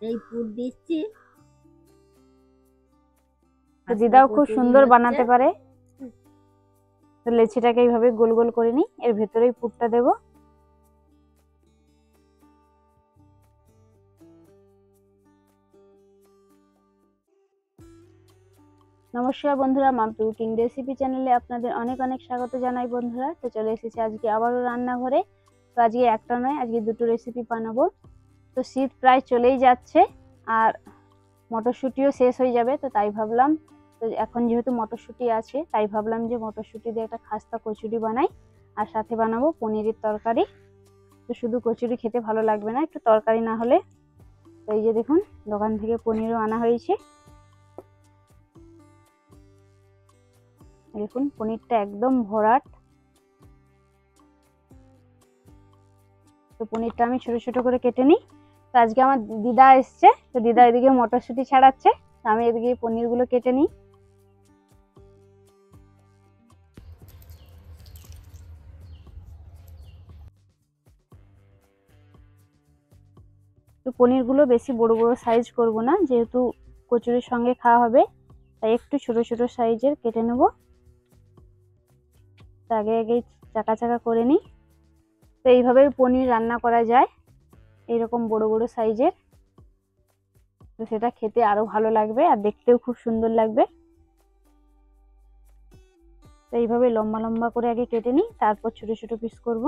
এই পুর দিচ্ছি। দিদাও খুব সুন্দর বানাতে পারে। তো লেচিটাকে এইভাবে গোল গোল করে নিই, এর ভেতরেই পুরটা দেব। নমস্কার বন্ধুরা, মাম্পি কুকিং রেসিপি চ্যানেলে আপনাদের অনেক অনেক স্বাগত জানাই বন্ধুরা। তো চলে এসেছি আজকে আবারও রান্নাঘরে। তো আজকে একটা নয়, আজকে দুটো রেসিপি বানাবো। তো শীত প্রায় চলেই যাচ্ছে আর মটরশুঁটিও শেষ হয়ে যাবে, তো তাই ভাবলাম, তো এখন যেহেতু মটরশুঁটি আছে তাই ভাবলাম যে মটরশুঁটি দিয়ে একটা খাস্তা কচুরি বানাই, আর সাথে বানাবো পনিরের তরকারি। তো শুধু কচুরি খেতে ভালো লাগবে না, একটু তরকারি না হলে। তো এই যে দেখুন, দোকান থেকে পনিরও আনা হয়েছে। দেখুন পনিরটা একদম ভরাট। তো পনিরটা আমি ছোট ছোট করে কেটে নিই। তো আজকে আমার দিদা এসছে, তো দিদা এদিকে মটরশুঁটি ছাড়াচ্ছে, তো আমি এদিকে পনিরগুলো কেটে নিই। তো পনিরগুলো বেশি বড় বড় সাইজ করব না, যেহেতু কচুরির সঙ্গে খাওয়া হবে, তাই একটু ছোট ছোট সাইজের কেটে নেব। আগে আগে চাকা চাকা করে নিই। তো এইভাবে পনির রান্না করা যায়, এইরকম বড় বড় সাইজের। তো সেটা খেতে আরো ভালো লাগবে আর দেখতেও খুব সুন্দর লাগবে। তো এইভাবে লম্বা লম্বা করে আগে কেটে নিই, তারপর ছোট ছোট পিস করব।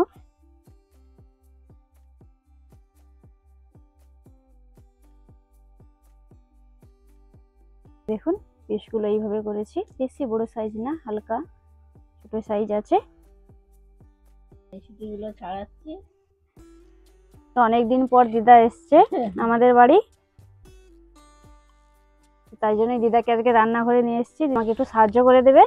দেখুন পিসগুলো এইভাবে করেছি, বেশি বড় সাইজ না, হালকা ছোট সাইজ আছে। রেসিপিগুলো ছাড়াচ্ছি। তো অনেকদিন পর দিদা এসছে আমাদের বাড়ি, তাই জন্যই দিদাকে আজকে রান্নাঘরে নিয়ে এসেছি, আমাকে একটু সাহায্য করে দেবে।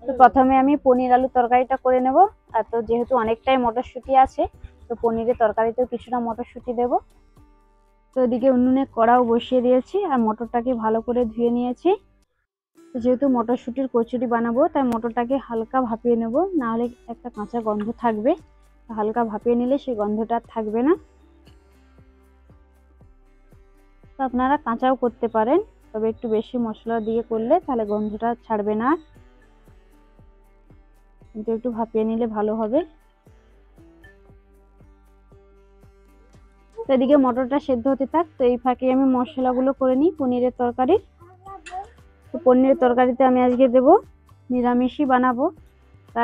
তো প্রথমে আমি পনির আলু তরকারিটা করে নেব। আর তো যেহেতু অনেকটাই মটরশুঁটি আছে, তো পনিরের তরকারিতেও কিছুটা মটরশুঁটি দেব। তো এদিকে উনুনে কড়াও বসিয়ে দিয়েছি আর মটরটাকে ভালো করে ধুয়ে নিয়েছি। তো যেহেতু মটরশুঁটির কচুরি বানাবো, তাই মটরটাকে হালকা ভাপিয়ে নেব, না হলে একটা কাঁচা গন্ধ থাকবে। হালকা ভাপিয়ে নিলে সেই গন্ধটা আর থাকবে না। তো আপনারা কাঁচাও করতে পারেন, তবে একটু বেশি মশলা দিয়ে করলে তাহলে গন্ধটা ছাড়বে না, কিন্তু একটু ভাপিয়ে নিলে ভালো হবে। তো এদিকে মটরটা সেদ্ধ হতে থাক, তো এই ফাঁকে আমি মশলাগুলো করে নিই পনিরের তরকারি। তো পনিরের তরকারিতে আমি আজকে দেব, নিরামিষই বানাবো,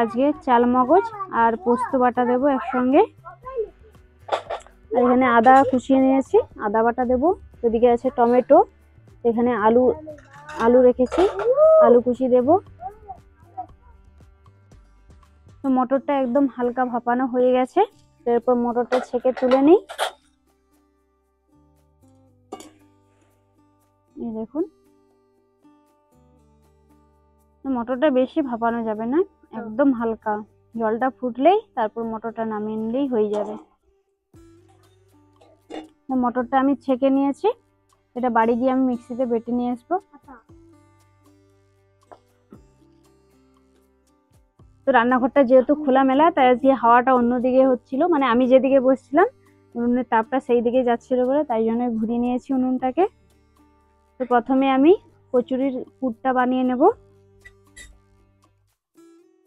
আজকে চাল মগজ আর পোস্ত বাটা দেবো একসঙ্গে। আর এখানে আদা কুচিয়ে নিয়েছি, আদা বাটা দেবো। এদিকে আছে টমেটো, এখানে আলু আলু রেখেছি, আলু কুচি দেব। তো মটরটা একদম হালকা ভাপানো হয়ে গেছে, এরপর মটরটা ছেঁকে তুলে নিই। এই দেখুন, মটরটা বেশি ভাপানো যাবে না, একদম হালকা, জলটা ফুটলেই তারপর মটরটা নামিয়ে নিলেই হয়ে যাবে। মটরটা আমি ছেঁকে নিয়েছি, এটা বাড়ি গিয়ে আমি মিক্সিতে বেটে নিয়ে আসবো। তো রান্নাঘরটা যেহেতু খোলামেলা, তাই আজকে হাওয়াটা অন্যদিকে হচ্ছিল, মানে আমি যেদিকে বসছিলাম উনুনের তাপটা সেই দিকে যাচ্ছিল বলে, তাই জন্য ঘুরিয়ে নিয়েছি উনুনটাকে। তো প্রথমে আমি কচুরির পুরটা বানিয়ে নেব।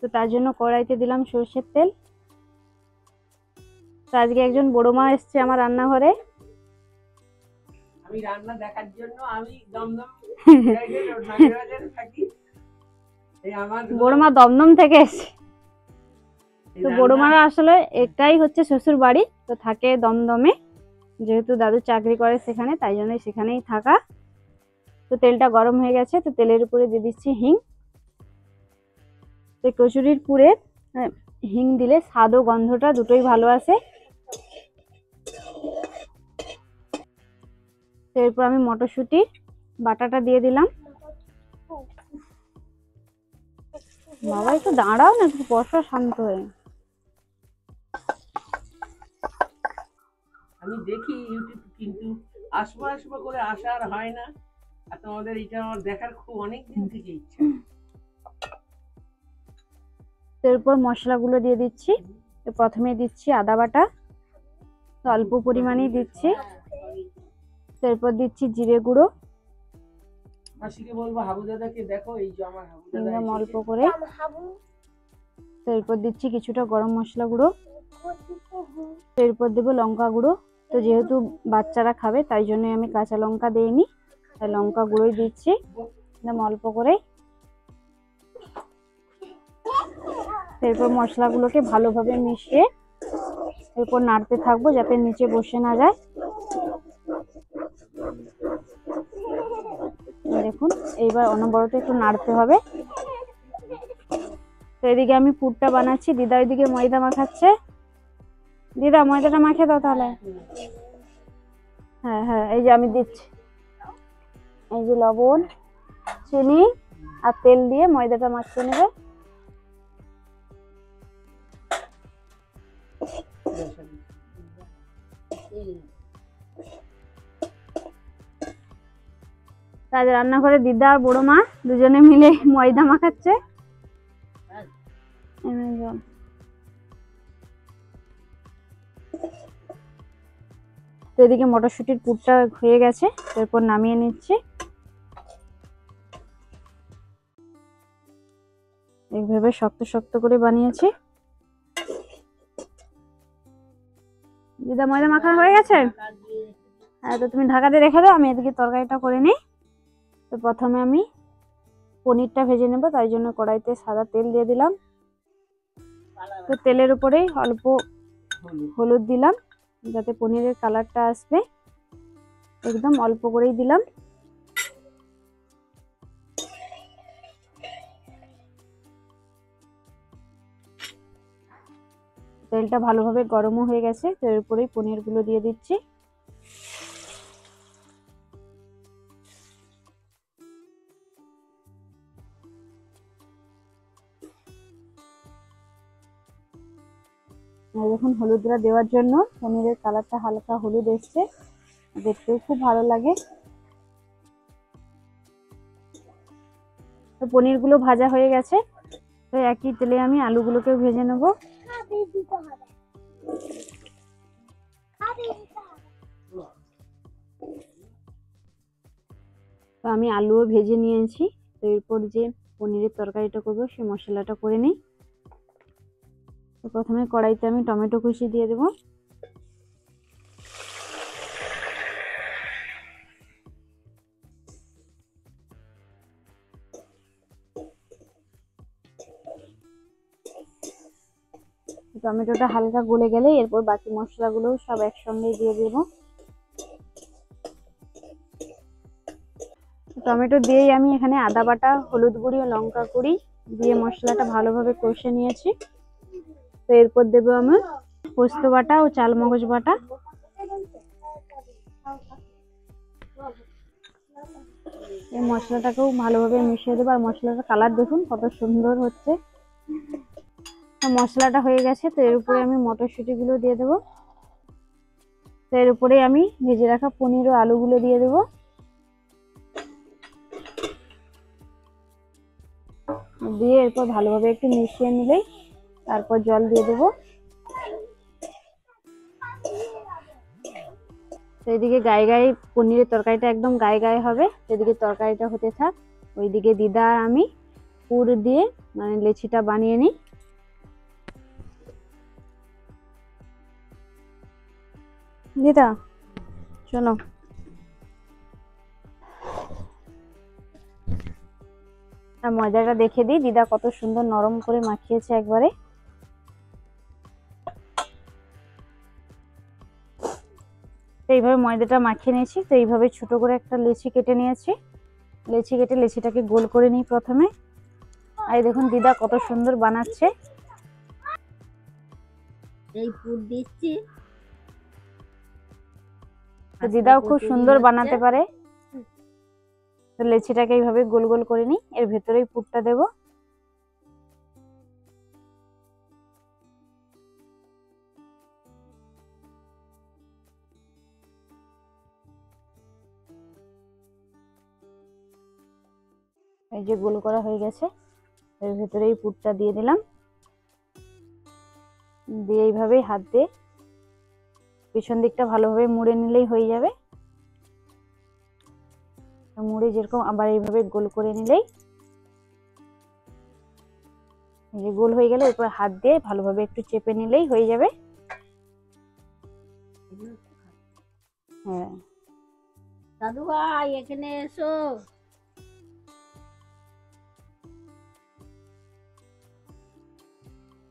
তো তার জন্য কড়াইতে দিলাম সরষের তেল। তো আজকে একজন বড় মা এসছে আমার রান্নাঘরে, আমি রান্না দেখার জন্য আমি দমদম থাকি। বড় মা দমদম থেকে এসছে। তো বড় মারা আসলে এটাই হচ্ছে শ্বশুর বাড়ি, তো থাকে দমদমে, যেহেতু দাদু চাকরি করে সেখানে, তাই জন্য সেখানেই থাকা। তো তেলটা গরম হয়ে গেছে, তো তেলের উপরে দিয়ে দিচ্ছি হিং। তো কচুরির পুরে হিং দিলে স্বাদ ও গন্ধটা দুটোই ভালো আসে। তো এরপর আমি মটরশুঁটির বাটাটা দিয়ে দিলাম। বাবা একটু দাঁড়াও না, একটু বসো শান্ত হয়ে। আমি দেখি ইউটিউব, কিন্তু আসবো আসবো করে আসা আর হয় না। আর তোমাদের এটা আমার দেখার খুব অনেক দিন থেকে ইচ্ছা। এরপর মশলাগুলো দিয়ে দিচ্ছি। প্রথমে দিচ্ছি আদা বাটা, তো অল্প পরিমাণেই দিচ্ছি। তো এরপর দিচ্ছি জিরে গুঁড়ো, মাসিকে বলবো হাবু দাদাকে দেখো, এই যে আমার হাবু দাদা একদম এসেছে। অল্প করে। তো এরপর দিচ্ছি কিছুটা গরম মশলা গুঁড়ো। তো এরপর দেবো লঙ্কা গুঁড়ো। তো যেহেতু বাচ্চারা খাবে তাই জন্য আমি কাঁচা লঙ্কা দিইনি, তাই লঙ্কা গুঁড়োই দিচ্ছি একদম অল্প করে। এরপর মশলাগুলোকে ভালোভাবে মিশিয়ে এরপর নাড়তে থাকবো যাতে নিচে বসে না যায়। দেখুন এইবার অনবরত একটু নাড়তে হবে। তো এদিকে আমি পুরটা বানাচ্ছি, দিদা ওইদিকে ময়দা মাখাচ্ছে। দিদা ময়দাটা মাখিয়ে দাও তাহলে। হ্যাঁ হ্যাঁ, এই যে আমি দিচ্ছি, এই যে লবণ, চিনি আর তেল দিয়ে ময়দাটা মাখিয়ে নেবে। আজ রান্নাঘরে দিদা আর বড় মা দুজনে মিলে ময়দা মাখাচ্ছে। তো এদিকে মটরশুটির পুরটা হয়ে গেছে, এরপর নামিয়ে নিচ্ছি। এইভাবে শক্ত শক্ত করে বানিয়েছি। দিদা ময়দা মাখা হয়ে গেছে? হ্যাঁ, তো তুমি ঢাকা দিয়ে রেখে দাও, আমি এদিকে তরকারিটা করে নিই। তো প্রথমে আমি পনিরটা ভেজে নেব, তাই জন্য কড়াইতে সাদা তেল দিয়ে দিলাম। তো তেলের উপরেই অল্প হলুদ দিলাম যাতে পনিরের কালারটা আসবে, একদম অল্প করেই দিলাম। তেলটা ভালোভাবে গরমও হয়ে গেছে, তো এর উপরেই পনিরগুলো দিয়ে দিচ্ছি। দেখুন হলুদটা দেওয়ার জন্য পনিরের কালারটা হালকা হলুদ এসছে, দেখতেও খুব ভালো লাগে। তো পনিরগুলো ভাজা হয়ে গেছে, তো একই তেলে আমি আলুগুলোকেও ভেজে নেব। তো আমি আলুও ভেজে নিয়েছি। তো এরপর যে পনিরের তরকারিটা করবো সেই মশলাটা করে নিই। তো প্রথমে কড়াইতে আমি টমেটো কুচি দিয়ে দেবো। টমেটোটা হালকা গলে গেলে এরপর বাকি মশলাগুলো সব একসঙ্গে দিয়ে দেবো। টমেটো দিয়েই আমি এখানে আদা বাটা, হলুদ গুঁড়ি ও লঙ্কা গুঁড়ি দিয়ে মশলাটা ভালোভাবে কষে নিয়েছি। তো এরপর দেবো আমি পোস্ত বাটা ও চালমগজ বাটা। এই মশলাটাকেও ভালোভাবে মিশিয়ে দেবো, আর মশলাটার কালার দেখুন কত সুন্দর হচ্ছে। মশলাটা হয়ে গেছে, তো এর উপরে আমি মটরশুঁটি গুলো দিয়ে দেবো। তো এর উপরে আমি ভেজে রাখা পনির ও আলুগুলো দিয়ে দেবো। দিয়ে এরপর ভালোভাবে একটু মিশিয়ে নিলেই তারপর জল দিয়ে দেবো। তো এদিকে গায়ে গায়ে পনিরের তরকারিটা একদম গায়ে গায়ে হবে, এদিকে তরকারিটা হতে থাক। ওইদিকে দিদা আর আমি পুর দিয়ে মানে লেচিটা বানিয়ে নিই। দিদা চলো। আর ময়দাটা দেখে দিই, দিদা কত সুন্দর নরম করে মাখিয়েছে একবারে। এইভাবে ময়দাটা মাখিয়ে নিয়েছি। তো এইভাবে ছোট করে একটা লেচি কেটে নিয়েছি। লেচি কেটে লেচিটাকে গোল করে নিই প্রথমে। আর দেখুন দিদা কত সুন্দর বানাচ্ছে। এই পুর দিচ্ছি। তো দিদাও খুব সুন্দর বানাতে পারে। তো লেচিটাকে এইভাবে গোল গোল করে নিই, এর ভেতরেই পুরটা দেব। এই যে গোল করা হয়ে গেছে, এর ভেতরেই পুরটা দিয়ে দিলাম। দিয়ে এইভাবেই হাত দিয়ে পিছন দিকটা ভালোভাবে মুড়ে নিলেই হয়ে যাবে। মুড়ে যেরকম আবার এইভাবে গোল করে নিলেই, এই যে গোল হয়ে গেলে এরপর হাত দিয়ে ভালোভাবে একটু চেপে নিলেই হয়ে যাবে। হ্যাঁ দাদু ভাই এখানে এসো।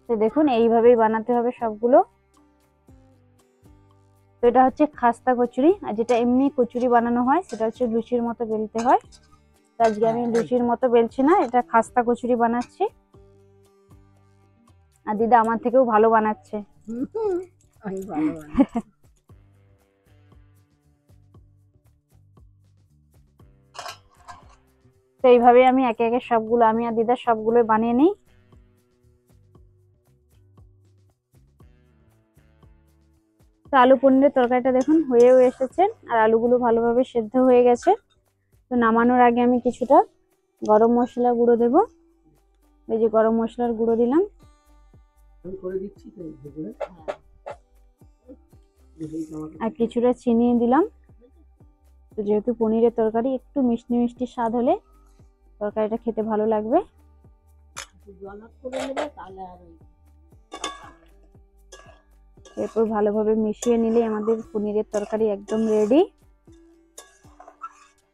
তো দেখুন এইভাবেই বানাতে হবে সবগুলো। তো এটা হচ্ছে খাস্তা কচুরি, আর যেটা এমনি কচুরি বানানো হয় সেটা হচ্ছে লুচির মতো বেলতে হয়। তো আজকে আমি লুচির মতো বেলছি না, এটা খাস্তা কচুরি বানাচ্ছি। আর দিদা আমার থেকেও ভালো বানাচ্ছে। আমি ভালো তো এইভাবে আমি একে একে সবগুলো, আমি আর দিদা সবগুলো বানিয়ে নিই। তো আলু পনিরের তরকারিটা দেখুন হয়েও এসেছে, আর আলুগুলো ভালোভাবে সেদ্ধ হয়ে গেছে। তো নামানোর আগে আমি কিছুটা গরম মশলা গুঁড়ো দেব। এই যে গরম মশলার গুঁড়ো দিলাম, আর কিছুটা চিনি দিলাম। তো যেহেতু পনিরের তরকারি একটু মিষ্টি মিষ্টি স্বাদ হলে তরকারিটা খেতে ভালো লাগবে। এরপর ভালোভাবে মিশিয়ে নিলে আমাদের পনিরের তরকারি একদম রেডি।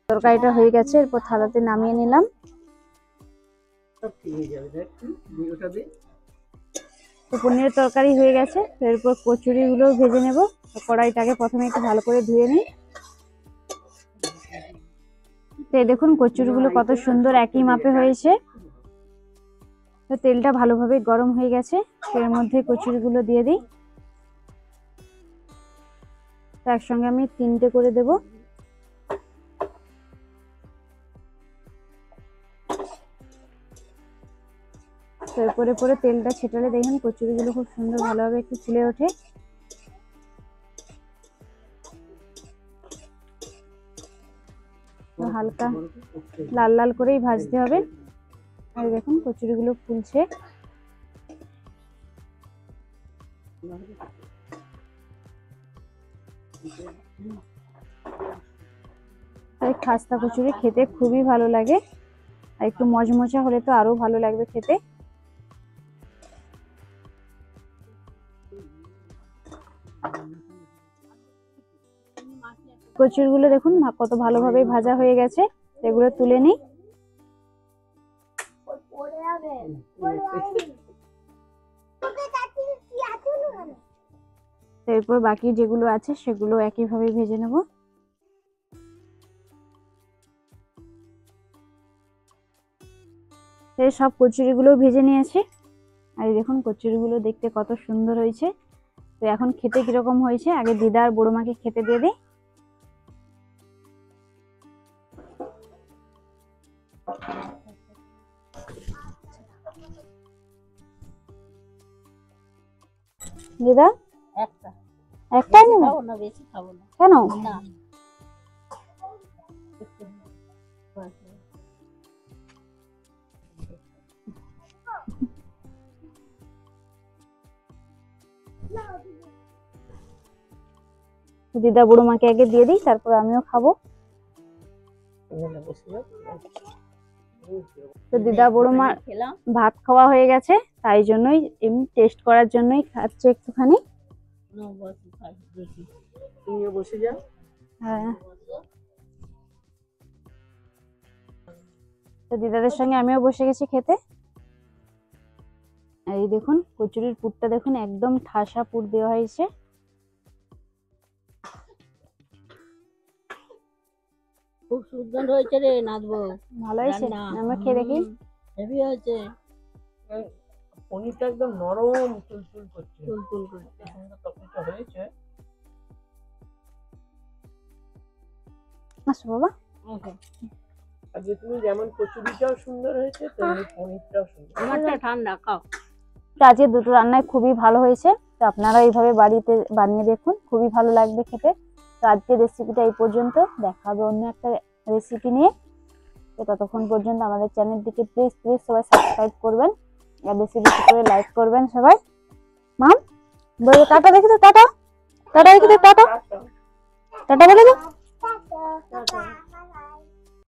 তরকারিটা হয়ে গেছে, এরপর থালাতে নামিয়ে নিলাম। তো পনিরের তরকারি হয়ে গেছে, এরপর কচুরিগুলো ভেজে নেব। কড়াইটাকে প্রথমে একটু ভালো করে ধুয়ে নিই। তো দেখুন কচুরিগুলো কত সুন্দর একই মাপে হয়েছে। তো তেলটা ভালোভাবে গরম হয়ে গেছে, এর মধ্যে কচুরিগুলো দিয়ে দিই। তো একসঙ্গে আমি 3টে করে দেব। তো এরপরে পরে তেলটা ছেটালে দেখুন কচুরিগুলো খুব সুন্দর ভালোভাবে একটু ফুলে ওঠে। তো হালকা লাল লাল করেই ভাজতে হবে। আর দেখুন কচুরিগুলো ফুলছে। আর খাস্তা কচুরি খেতে খুবই ভালো লাগে, আর একটু মচমচা হলে তো আরো ভালো লাগবে খেতে। কচুরিগুলো দেখুন কত ভালোভাবে ভাজা হয়ে গেছে, এগুলো তুলে নিই। এরপর বাকি যেগুলো আছে সেগুলো একইভাবে ভেজে নেব। সব কচুরিগুলো ভেজে নিয়েছি, আর দেখুন কচুরিগুলো দেখতে কত সুন্দর হয়েছে। তো এখন খেতে কিরকম হয়েছে আগে দিদা আর বড় মাকে খেতে দিয়ে দিই। দিদা একটাই নেব না, বেশি খাবো না। কেন? না দিদা বড় মাকে আগে দিয়ে দিই, তারপর আমিও খাবো। তো দিদা বড় মা ভাত খাওয়া হয়ে গেছে, তাই জন্যই এমনি টেস্ট করার জন্যই খাচ্ছে একটুখানি। হ্যাঁ, তো দিদাদের সঙ্গে আমিও বসে গেছি খেতে। এই দেখুন কচুরির পুরটা দেখুন একদম ঠাসা পুর দেওয়া হয়েছে। খুব সুন্দর হয়েছে রে নাচবো। ভালো হয়েছে, আমরা খেয়ে দেখি। হেভি হয়েছে, পনিরটা একদম নরম তুলতুল করছে, তুলতুল করছে। সুন্দর তরকারিটা হয়েছে। আসো বাবা। আজকে তুমি যেমন কচুরিটাও সুন্দর হয়েছে তেমনি পনিরটাও সুন্দর। আমারটা ঠান্ডা, খাও। তো আজকে দুটো রান্নাই খুবই ভালো হয়েছে, তো আপনারা এইভাবে বাড়িতে বানিয়ে দেখুন, খুবই ভালো লাগবে খেতে। তো আজকের রেসিপিটা এই পর্যন্ত, দেখা হবে অন্য একটা রেসিপি নিয়ে। তো ততক্ষণ পর্যন্ত আমাদের চ্যানেলটিকে প্লিজ সবাই সাবস্ক্রাইব করবেন, আর বেশি বেশি করে লাইক করবেন সবাই। মাম বলে টাটা, দেখি তো টাটা। টাটা টাটা টাটা বলে দাও।